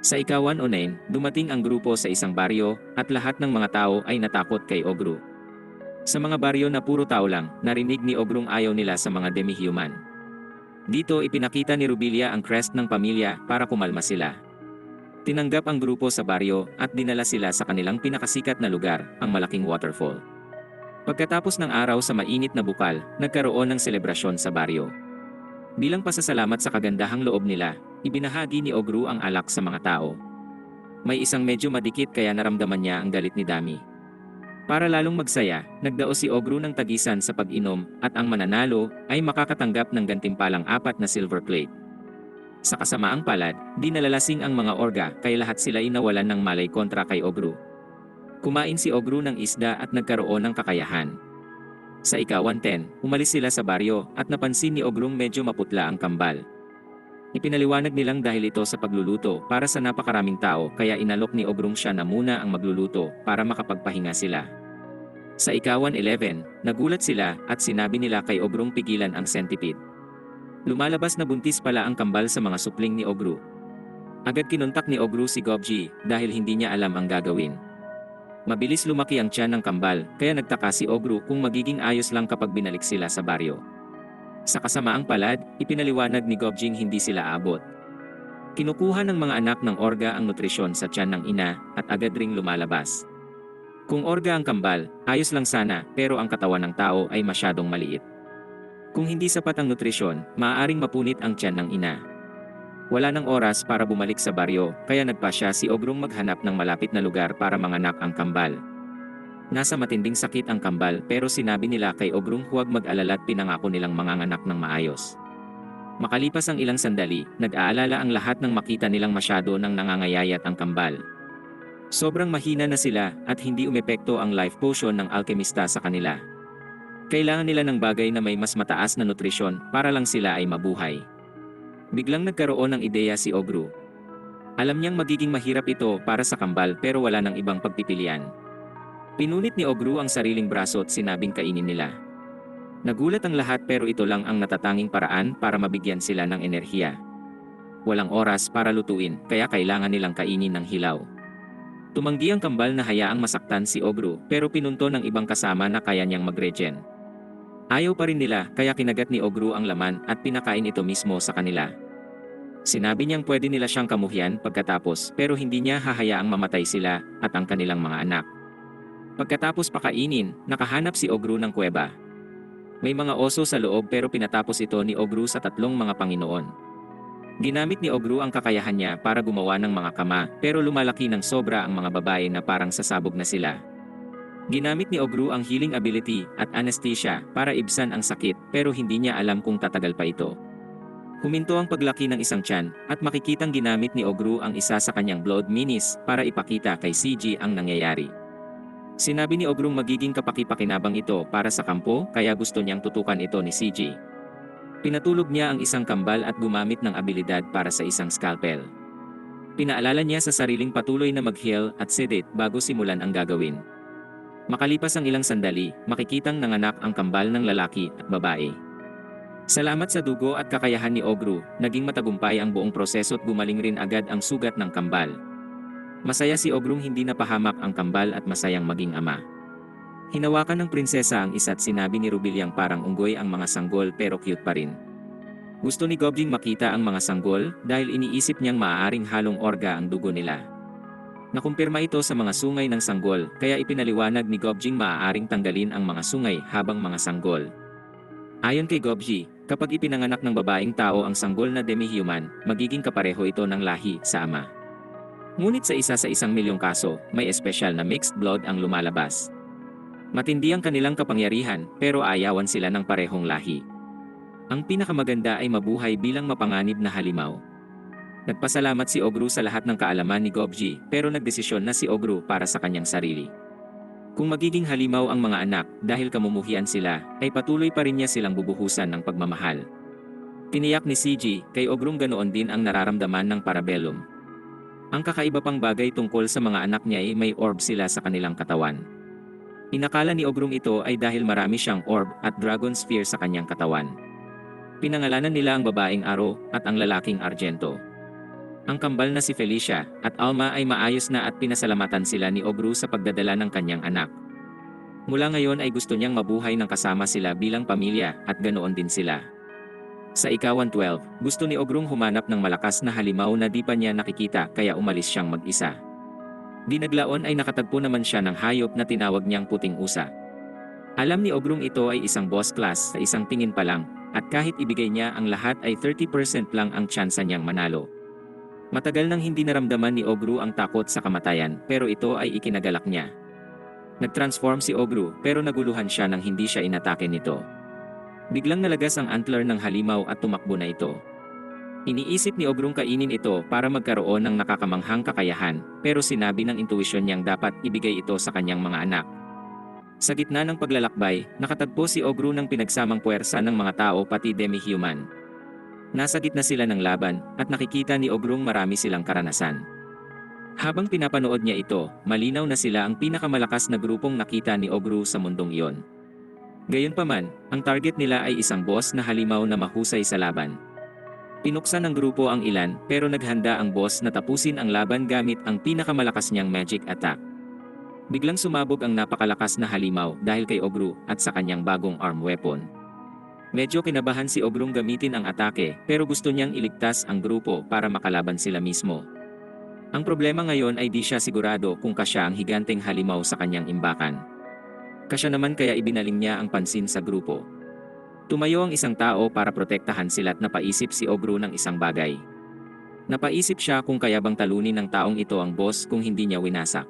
Sa ika-109, dumating ang grupo sa isang baryo, at lahat ng mga tao ay natakot kay Ogru. Sa mga baryo na puro tao lang, narinig ni Ogrung ayaw nila sa mga demi-human. Dito ipinakita ni Rubilia ang crest ng pamilya para kumalma sila. Tinanggap ang grupo sa baryo at dinala sila sa kanilang pinakasikat na lugar, ang malaking waterfall. Pagkatapos ng araw sa mainit na bukal, nagkaroon ng selebrasyon sa baryo. Bilang pasasalamat sa kagandahang loob nila, ibinahagi ni Ogru ang alak sa mga tao. May isang medyo madikit kaya naramdaman niya ang galit ni Dami. Para lalong magsaya, nagdao si Ogru ng tagisan sa pag-inom at ang mananalo ay makakatanggap ng gantimpalang 4 na silver plate. Sa kasamaang palad, di nalalasing ang mga orga kaya lahat sila ay nawalan ng malay kontra kay Ogru. Kumain si Ogru ng isda at nagkaroon ng kakayahan. Sa ika-110, umalis sila sa baryo at napansin ni Ogrung medyo maputla ang kambal. Ipinaliwanag nilang dahil ito sa pagluluto para sa napakaraming tao kaya inalok ni Ogrung siya na muna ang magluluto para makapagpahinga sila. Sa ika-111, nagulat sila at sinabi nila kay Ogrung pigilan ang centipede. Lumalabas na buntis pala ang kambal sa mga supling ni Ogru. Agad kinontak ni Ogru si Gobji dahil hindi niya alam ang gagawin. Mabilis lumaki ang tiyan ng kambal kaya nagtaka si Ogru kung magiging ayos lang kapag binalik sila sa baryo. Sa kasamaang palad, ipinaliwanag ni Gobjing hindi sila abot. Kinukuha ng mga anak ng orga ang nutrisyon sa tiyan ng ina at agad ring lumalabas. Kung orga ang kambal, ayos lang sana pero ang katawan ng tao ay masyadong maliit. Kung hindi sapat ang nutrisyon, maaaring mapunit ang tiyan ng ina. Wala nang oras para bumalik sa baryo, kaya nagpasya si Ogrung maghanap ng malapit na lugar para manganak ang kambal. Nasa matinding sakit ang kambal pero sinabi nila kay Ogrung huwag mag-alala at pinangako nilang manganganak ng maayos. Makalipas ang ilang sandali, nag-aalala ang lahat ng makita nilang masyado nang nangangayayat ang kambal. Sobrang mahina na sila at hindi umepekto ang life potion ng alkemista sa kanila. Kailangan nila ng bagay na may mas mataas na nutrisyon para lang sila ay mabuhay. Biglang nagkaroon ng ideya si Ogru. Alam niyang magiging mahirap ito para sa kambal pero wala nang ibang pagpipilian. Pinunit ni Ogru ang sariling braso at sinabing kainin nila. Nagulat ang lahat pero ito lang ang natatanging paraan para mabigyan sila ng enerhiya. Walang oras para lutuin kaya kailangan nilang kainin ng hilaw. Tumanggi ang kambal na hayaang masaktan si Ogru pero pinunto ng ibang kasama na kaya niyang mag-regen. Ayaw pa rin nila kaya kinagat ni Ogru ang laman at pinakain ito mismo sa kanila. Sinabi niyang pwede nila siyang kamuhian pagkatapos pero hindi niya hahayaang mamatay sila at ang kanilang mga anak. Pagkatapos pakainin, nakahanap si Ogru ng kuweba. May mga oso sa loob pero pinatapos ito ni Ogru sa 3 mga Panginoon. Ginamit ni Ogru ang kakayahan niya para gumawa ng mga kama pero lumalaki ng sobra ang mga babae na parang sasabog na sila. Ginamit ni Ogru ang healing ability at anesthesia para ibsan ang sakit pero hindi niya alam kung tatagal pa ito. Huminto ang paglaki ng isang tiyan at makikitang ginamit ni Ogru ang isa sa kanyang blood minis para ipakita kay CG ang nangyayari. Sinabi ni Ogrung magiging kapaki-pakinabang ito para sa kampo kaya gusto niyang tutukan ito ni CG. Pinatulog niya ang isang kambal at gumamit ng abilidad para sa isang scalpel. Pinaalala niya sa sariling patuloy na mag-heal at sedate bago simulan ang gagawin. Makalipas ang ilang sandali, makikitang nanganak ang kambal ng lalaki at babae. Salamat sa dugo at kakayahan ni Ogru, naging matagumpay ang buong proseso at gumaling rin agad ang sugat ng kambal. Masaya si Ogrung hindi napahamak ang kambal at masayang maging ama. Hinawakan ng prinsesa ang isa at sinabi ni Rubilyang parang unggoy ang mga sanggol pero cute pa rin. Gusto ni Gobling makita ang mga sanggol dahil iniisip niyang maaaring halong orga ang dugo nila. Nakumpirma ito sa mga sungay ng sanggol kaya ipinaliwanag ni Gobjing maaaring tanggalin ang mga sungay habang mga sanggol. Ayon kay Gobji, kapag ipinanganak ng babaeng tao ang sanggol na demi-human, magiging kapareho ito ng lahi sa ama. Ngunit sa isa sa 1,000,000 kaso, may espesyal na mixed blood ang lumalabas. Matindi ang kanilang kapangyarihan pero ayawan sila ng parehong lahi. Ang pinakamaganda ay mabuhay bilang mapanganib na halimaw. Nagpasalamat si Ogru sa lahat ng kaalaman ni Gobji pero nagdesisyon na si Ogru para sa kanyang sarili. Kung magiging halimaw ang mga anak dahil kamumuhian sila, ay patuloy pa rin niya silang bubuhusan ng pagmamahal. Tiniyak ni CG kay Ogrung ganoon din ang nararamdaman ng Parabellum. Ang kakaiba pang bagay tungkol sa mga anak niya ay may orb sila sa kanilang katawan. Inakala ni Ogrung ito ay dahil marami siyang orb at dragon sphere sa kanyang katawan. Pinangalanan nila ang babaeng Aro at ang lalaking Argento. Ang kambal na si Felicia at Alma ay maayos na at pinasalamatan sila ni Ogru sa pagdadala ng kanyang anak. Mula ngayon ay gusto niyang mabuhay ng kasama sila bilang pamilya at ganoon din sila. Sa ika-112, gusto ni Ogrung humanap ng malakas na halimaw na di pa niya nakikita kaya umalis siyang mag-isa. Di naglaon ay nakatagpo naman siya ng hayop na tinawag niyang puting usa. Alam ni Ogrung ito ay isang boss class sa isang tingin pa lang, at kahit ibigay niya ang lahat ay 30% lang ang tsansa niyang manalo. Matagal nang hindi naramdaman ni Ogru ang takot sa kamatayan pero ito ay ikinagalak niya. Nag-transform si Ogru pero naguluhan siya nang hindi siya inatake nito. Biglang nalagas ang antler ng halimaw at tumakbo na ito. Iniisip ni Ogrung kainin ito para magkaroon ng nakakamanghang kakayahan pero sinabi ng intuisyon niyang dapat ibigay ito sa kanyang mga anak. Sa gitna ng paglalakbay, nakatagpo si Ogru ng pinagsamang puwersa ng mga tao pati demi-human. Nasa gitna sila ng laban at nakikita ni Ogrung marami silang karanasan. Habang pinapanood niya ito, malinaw na sila ang pinakamalakas na grupong nakita ni Ogru sa mundong iyon. Gayunpaman, ang target nila ay isang boss na halimaw na mahusay sa laban. Pinuksan ng grupo ang ilan pero naghanda ang boss na tapusin ang laban gamit ang pinakamalakas niyang magic attack. Biglang sumabog ang napakalakas na halimaw dahil kay Ogru at sa kanyang bagong arm weapon. Medyo kinabahan si Ogrung gamitin ang atake pero gusto niyang iligtas ang grupo para makalaban sila mismo. Ang problema ngayon ay di siya sigurado kung kasya ang higanteng halimaw sa kanyang imbakan. Kasya naman kaya ibinaling niya ang pansin sa grupo. Tumayo ang isang tao para protektahan sila at napaisip si Ogru ng isang bagay. Napaisip siya kung kaya bang talunin ng taong ito ang boss kung hindi niya winasak.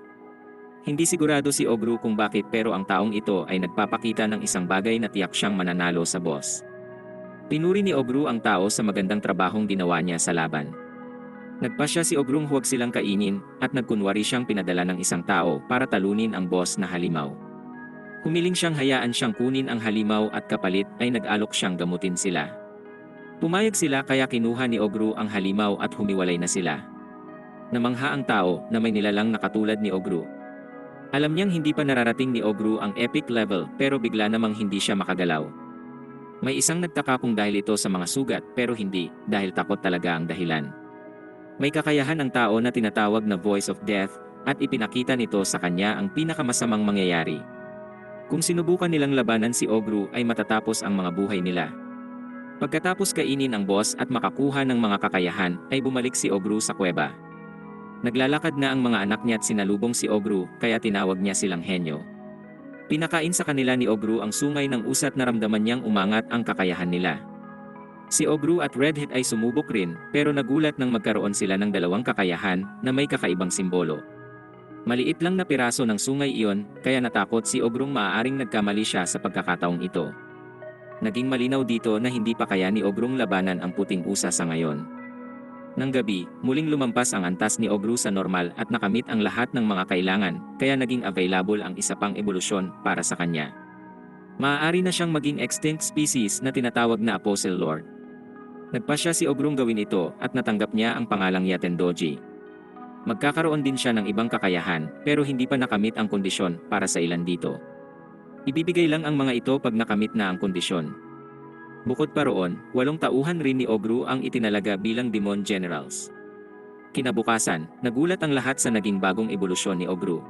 Hindi sigurado si Ogru kung bakit pero ang taong ito ay nagpapakita ng isang bagay na tiyak siyang mananalo sa boss. Pinuri ni Ogru ang tao sa magandang trabahong ginawa niya sa laban. Nagpasya si Ogrung huwag silang kainin at nagkunwari siyang pinadala ng isang tao para talunin ang boss na halimaw. Humiling siyang hayaan siyang kunin ang halimaw at kapalit ay nag-alok siyang gamutin sila. Pumayag sila kaya kinuha ni Ogru ang halimaw at humiwalay na sila. Namangha ang tao na may nilalang na katulad ni Ogru. Alam niyang hindi pa nararating ni Ogru ang epic level pero bigla namang hindi siya makagalaw. May isang nagtaka kung dahil ito sa mga sugat pero hindi dahil takot talaga ang dahilan. May kakayahan ang tao na tinatawag na Voice of Death at ipinakita nito sa kanya ang pinakamasamang mangyayari. Kung sinubukan nilang labanan si Ogru ay matatapos ang mga buhay nila. Pagkatapos kainin ang boss at makakuha ng mga kakayahan ay bumalik si Ogru sa kuweba. Naglalakad na ang mga anak niya at sinalubong si Ogru kaya tinawag niya silang henyo. Pinakain sa kanila ni Ogru ang sungay ng usat na ramdaman niyang umangat ang kakayahan nila. Si Ogru at Redhead ay sumubok rin pero nagulat nang magkaroon sila ng dalawang kakayahan na may kakaibang simbolo. Maliit lang na piraso ng sungay iyon kaya natakot si Ogrung maaaring nagkamali siya sa pagkakataong ito. Naging malinaw dito na hindi pa kaya ni Ogrung labanan ang puting usa sa ngayon. Nang gabi, muling lumampas ang antas ni Ogru sa normal at nakamit ang lahat ng mga kailangan, kaya naging available ang isa pang ebolusyon para sa kanya. Maaari na siyang maging extinct species na tinatawag na Apostle Lord. Nagpasya si Ogrung gawin ito at natanggap niya ang pangalang Yatendoji. Magkakaroon din siya ng ibang kakayahan pero hindi pa nakamit ang kondisyon para sa ilan dito. Ibibigay lang ang mga ito pag nakamit na ang kondisyon. Bukod pa roon, 8 tauhan rin ni Ogru ang itinalaga bilang Demon Generals. Kinabukasan, nagulat ang lahat sa naging bagong ebolusyon ni Ogru.